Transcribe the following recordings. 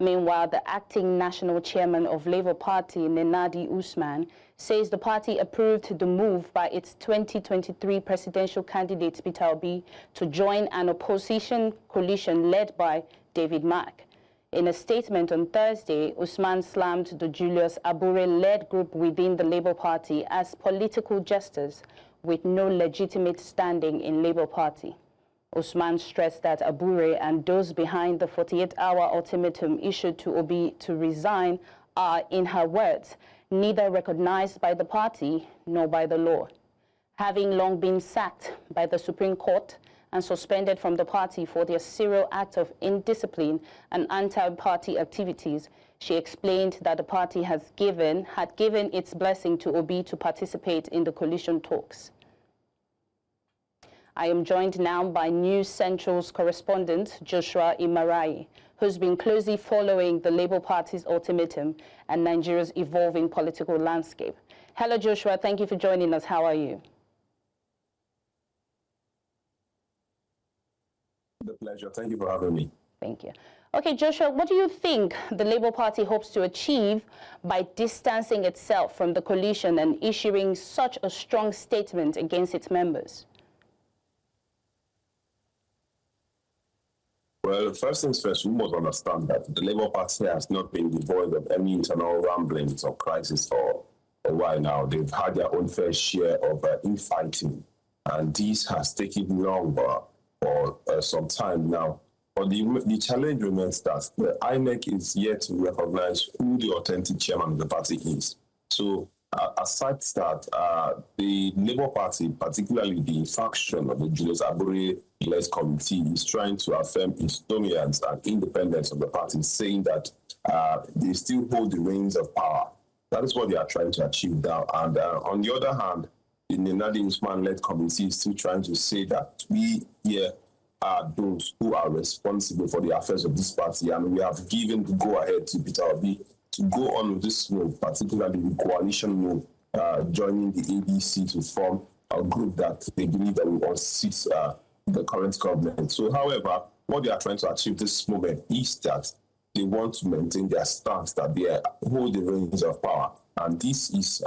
Meanwhile, the acting national chairman of Labour Party, Nenadi Usman, says the party approved the move by its 2023 presidential candidate Peter Obi to join an opposition coalition led by David Mark. In a statement on Thursday, Usman slammed the Julius Abure-led group within the Labour Party as political jesters with no legitimate standing in Labour Party. Usman stressed that Abure and those behind the 48-hour ultimatum issued to Obi to resign are, in her words, neither recognized by the party nor by the law. Having long been sacked by the Supreme Court and suspended from the party for their serial act of indiscipline and anti-party activities, she explained that the party had given its blessing to Obi to participate in the coalition talks. I am joined now by News Central's correspondent, Joshua Imarayi, who's been closely following the Labour Party's ultimatum and Nigeria's evolving political landscape. Hello, Joshua. Thank you for joining us. How are you? The pleasure. Thank you for having me. Thank you. Okay, Joshua, what do you think the Labour Party hopes to achieve by distancing itself from the coalition and issuing such a strong statement against its members? Well, first things first, we must understand that the Labour Party has not been devoid of any internal ramblings or crisis for a while now. They've had their own fair share of infighting, and this has taken longer for some time now. But the challenge remains that the INEC is yet to recognize who the authentic chairman of the party is. So, aside that, the Labour Party, particularly the faction of the Julius Abure-led committee, is trying to affirm its dominance and independence of the party, saying that they still hold the reins of power. That is what they are trying to achieve now. And on the other hand, the Nenadi Usman-led committee is still trying to say that we here are those who are responsible for the affairs of this party, and we have given the go-ahead to Peter Obi to go on with this move, particularly the coalition move, joining the ADC to form a group that they believe that will unseat the current government. So, however, what they are trying to achieve this moment is that they want to maintain their stance that they hold the reins of power. And this is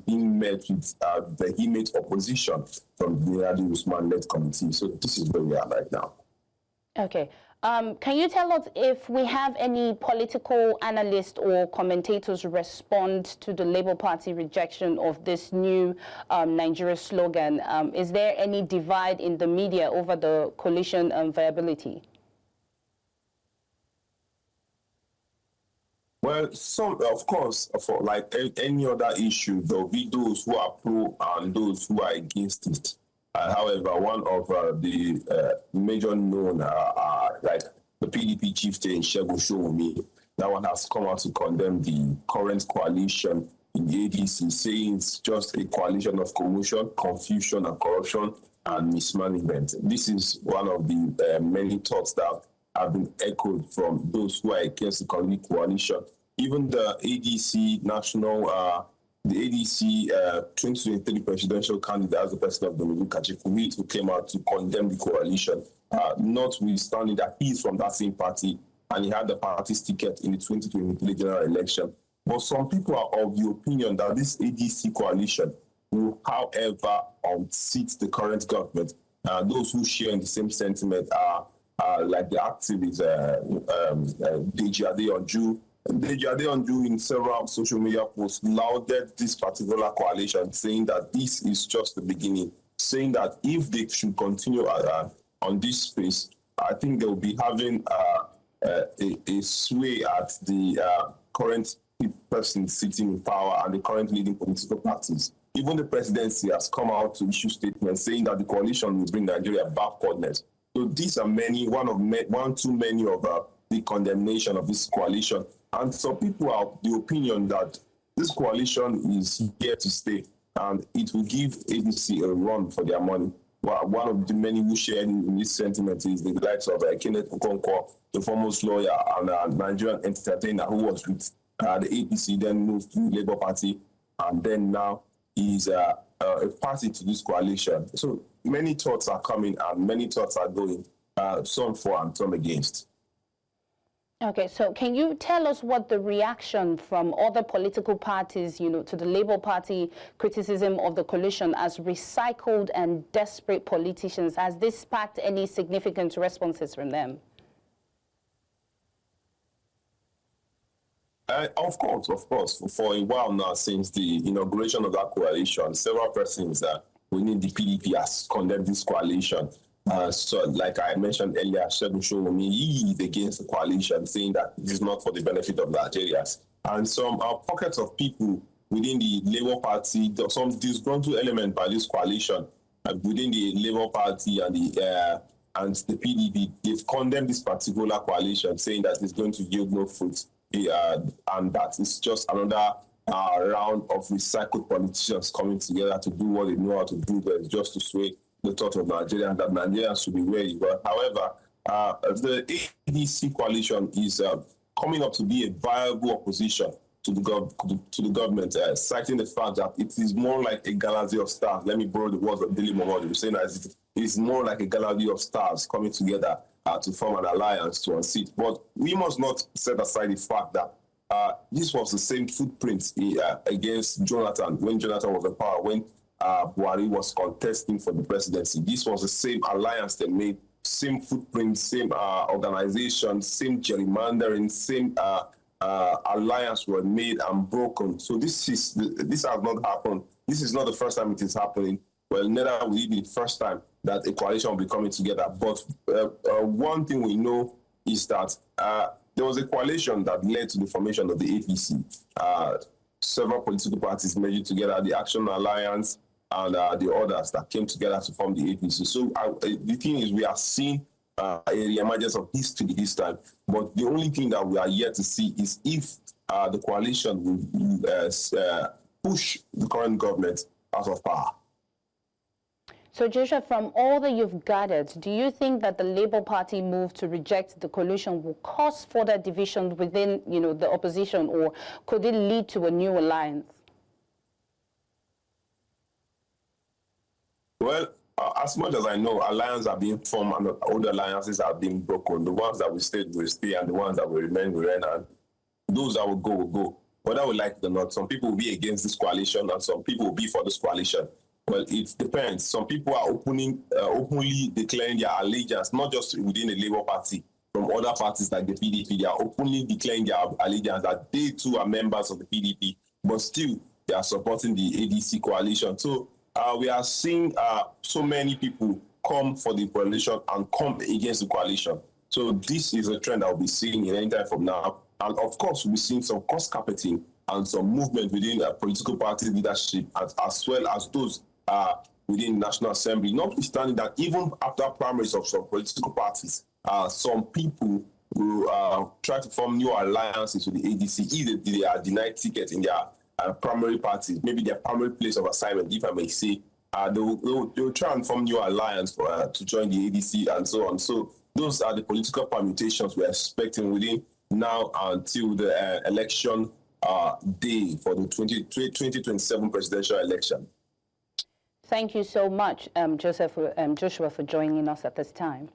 being met with vehement opposition from the Nenadi Usman-led committee. So this is where we are right now. Okay. Can you tell us if we have any political analysts or commentators respond to the Labour Party rejection of this new Nigeria slogan? Is there any divide in the media over the coalition viability? Well, some, of course, for like any other issue, there will be those who are pro and those who are against it. However, one of the major known, like the PDP chieftain, Segun Showunmi, that one has come out to condemn the current coalition in the ADC, saying it's just a coalition of commotion, confusion, and corruption and mismanagement. This is one of the many thoughts that have been echoed from those who are against the current coalition. Even the ADC national, the ADC 2023 presidential candidate as the president of the Republic, who came out to condemn the coalition, notwithstanding that he is from that same party and he had the party's ticket in the 2023 general election. But some people are of the opinion that this ADC coalition will, however, unseat the current government. Those who share in the same sentiment are like the activist Deji Adeyanju. Deji Adeyanju, in several social media posts, lauded this particular coalition, saying that this is just the beginning, saying that if they should continue on this space, I think they will be having a sway at the current person sitting in power and the current leading political parties. Even the presidency has come out to issue statements saying that the coalition will bring Nigeria backwardness. So these are one too many of the condemnation of this coalition. And some people are of the opinion that this coalition is here to stay and it will give ADC a run for their money. Well, one of the many who share in this sentiment is the likes of Kenneth Okonkwo, the foremost lawyer and Nigerian entertainer who was with the APC, then moved to the Labour Party, and then now is a party to this coalition. So many thoughts are coming and many thoughts are going, some for and some against. Okay, so can you tell us what the reaction from other political parties, to the Labour Party criticism of the coalition as recycled and desperate politicians? Has this sparked any significant responses from them? Of course. For a while now, since the inauguration of that coalition, several persons within the PDP has condemned this coalition. So, like I mentioned earlier, Segun Showunmi, he is against the coalition, saying that it is not for the benefit of Nigerians. And some pockets of people within the Labour Party, some disgruntled element by this coalition within the Labour Party and the PDP, they've condemned this particular coalition, saying that it's going to yield no fruit, and that it's just another round of recycled politicians coming together to do what they know how to do, but just to sway the thought of Nigerians, that Nigerians should be ready. But however, the ADC coalition is coming up to be a viable opposition to the government, citing the fact that it is more like a galaxy of stars. Let me borrow the words of Billy Momodu, saying that it is more like a galaxy of stars coming together to form an alliance to unseat. But we must not set aside the fact that this was the same footprint against Jonathan when Jonathan was in power, when Buhari was contesting for the presidency. This was the same alliance they made, same footprint, same organization, same gerrymandering, same alliance were made and broken. So this has not happened. This is not the first time it is happening. Well, neither will it be the first time that a coalition will be coming together. But one thing we know is that there was a coalition that led to the formation of the APC. Several political parties merged together, the Action Alliance and the others that came together to form the APC. So the thing is, we are seeing a re-emergence of history this time. But the only thing that we are yet to see is if the coalition will push the current government out of power. So, Joshua, from all that you've gathered, do you think that the Labour Party move to reject the coalition will cause further division within, the opposition, or could it lead to a new alliance? Well, as much as I know, alliances are being formed and old alliances are being broken. The ones that will stay, and the ones that will remain, and those that will go. Whether we like it or not, some people will be against this coalition and some people will be for this coalition. Well, it depends. Some people are openly declaring their allegiance, not just within the Labour Party, from other parties like the PDP. They are openly declaring their allegiance that they too are members of the PDP, but still they are supporting the ADC coalition. So we are seeing so many people come for the coalition and come against the coalition. So this is a trend that we'll be seeing in any time from now. And of course, we'll be seeing some cost carpeting and some movement within political party leadership, as well as those within the National Assembly, notwithstanding that even after primaries of some political parties, some people will try to form new alliances with the ADC, either they are denied tickets in their primary parties, maybe their primary place of assignment, if I may say, they'll try and form new alliance to join the ADC and so on. So those are the political permutations we're expecting within now until the election day for the 2027 presidential election. Thank you so much, Joshua, for joining us at this time.